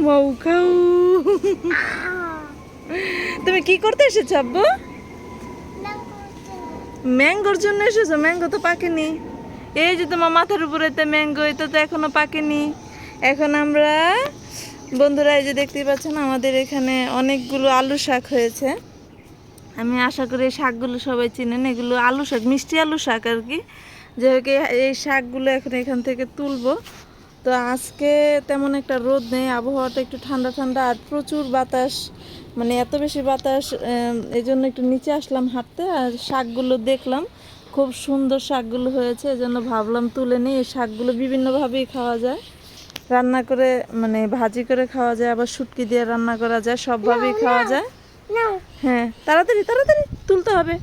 মাউ খাও। তুমি কি করতে এসেছো আব্বু? ম্যাঙ্গোর জন্য এসেছো? ম্যাঙ্গো তো পাকেনি। এই যে তোমার মাথার উপরে ম্যাঙ্গো, এটা তো এখনো পাকেনি। এখন আমরা বন্ধুরা এই যে দেখতেই পাচ্ছেন আমাদের এখানে অনেকগুলো আলু শাক হয়েছে। আমি আশা করি এই শাকগুলো সবাই চিনেন। এগুলো আলু শাক, মিষ্টি আলু শাক আর কি। যেহেতু এই শাকগুলো এখন এখান থেকে তুলবো। তো আজকে তেমন একটা রোদ নেই, আবহাওয়াটা একটু ঠান্ডা ঠান্ডা আর প্রচুর বাতাস, মানে এত বেশি বাতাস, এই জন্য একটু নিচে আসলাম হাঁটতে। আর শাকগুলো দেখলাম খুব সুন্দর শাকগুলো হয়েছে, এই জন্য ভাবলাম তুলে নিই। এই শাকগুলো বিভিন্নভাবেই খাওয়া যায়, রান্না করে মানে ভাজি করে খাওয়া যায়, আবার শুটকি দিয়ে রান্না করা যায়, সবভাবেই খাওয়া যায়। হ্যাঁ, তাড়াতাড়ি তাড়াতাড়ি তুলতে হবে,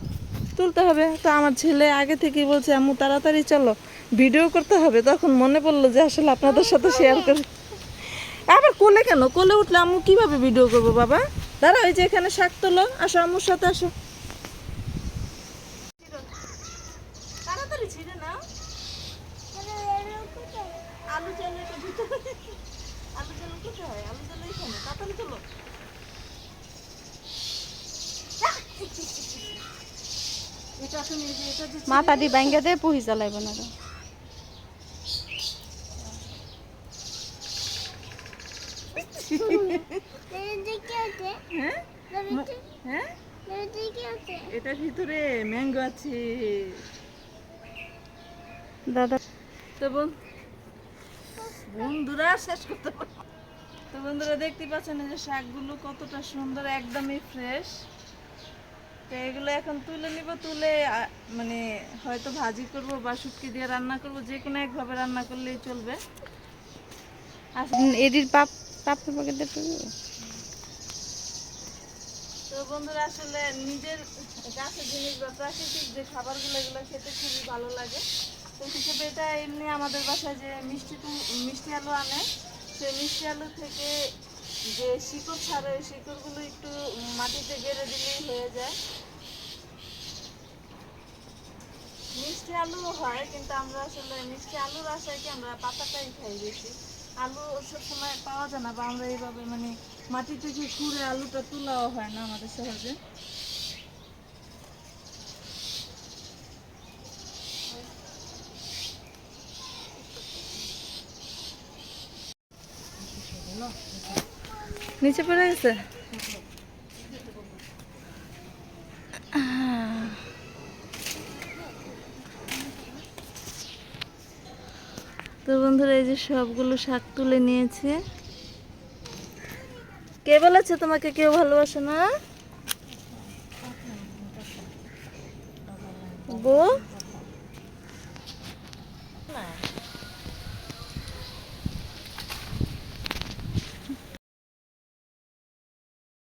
তুলতে হবে। তো আমার ছেলে আগে থেকেই বলছে আম্মু তাড়াতাড়ি চলো, ভিডিও করতে হবে। তখন মনে পড়লো যে আসলে আপনাদের সাথে শেয়ার করি। আবার কোলে কেন? কোলে উঠলে আম্মু কিভাবে ভিডিও করবো বাবা? দাঁড়া, ওই যে এখানে শাক তোলো, আসো আম্মুর সাথে আসো। তাড়াতাড়ি ছিঁড়ে নাও। আলু চালু এটা ভিতরে, আলু চালু কোথায়? আলু চালু এখানে, তাড়াতাড়ি তোলো। মাথাটি ব্যাঙ্গে দিয়ে পুহি চালাইব না। এটার ভিতরে ম্যাঙ্গো আছে দাদা। তো বন্ধুরা শেষ করতে পারবো। তো বন্ধুরা দেখতে পাচ্ছেন যে শাকগুলো কতটা সুন্দর, একদমই ফ্রেশ। তো এগুলো এখন তুলে নিব, তুলে মানে হয়তো ভাজি করব বা শুটকি দিয়ে রান্না করব, যে কোনো একভাবে রান্না করলেই চলবে। এডির পাপের পকেটে। তো বন্ধুরা আসলে নিজের গাছের জিনিস বা প্রাকৃতিক যে খাবারগুলো, এগুলো খেতে খুবই ভালো লাগে। তো হিসেবে এটা এমনি আমাদের বাসায় যে মিষ্টি আলু আনে, সেই মিষ্টি আলু থেকে যে শিকড় ছাড়ে, ওই শিকড়গুলো একটু মাটিতে গেড়ে দিলেই হয়ে যায়। মিষ্টি আলু হয়, কিন্তু আমরা আসলে মিষ্টি আলুর আশায় কি আমরা পাতাটাই খাই বেশি। আলু সবসময় পাওয়া যায় না, বা আমরা এইভাবে মানে মাটি থেকে খুঁড়ে আলুটা তোলাও হয় না আমাদের সহজে। নিচে পড়ে গেছে। তো বন্ধুরা এই যে সবগুলো শাক তুলে নিয়েছে। কে বলেছে তোমাকে কেউ ভালোবাসে না? বউ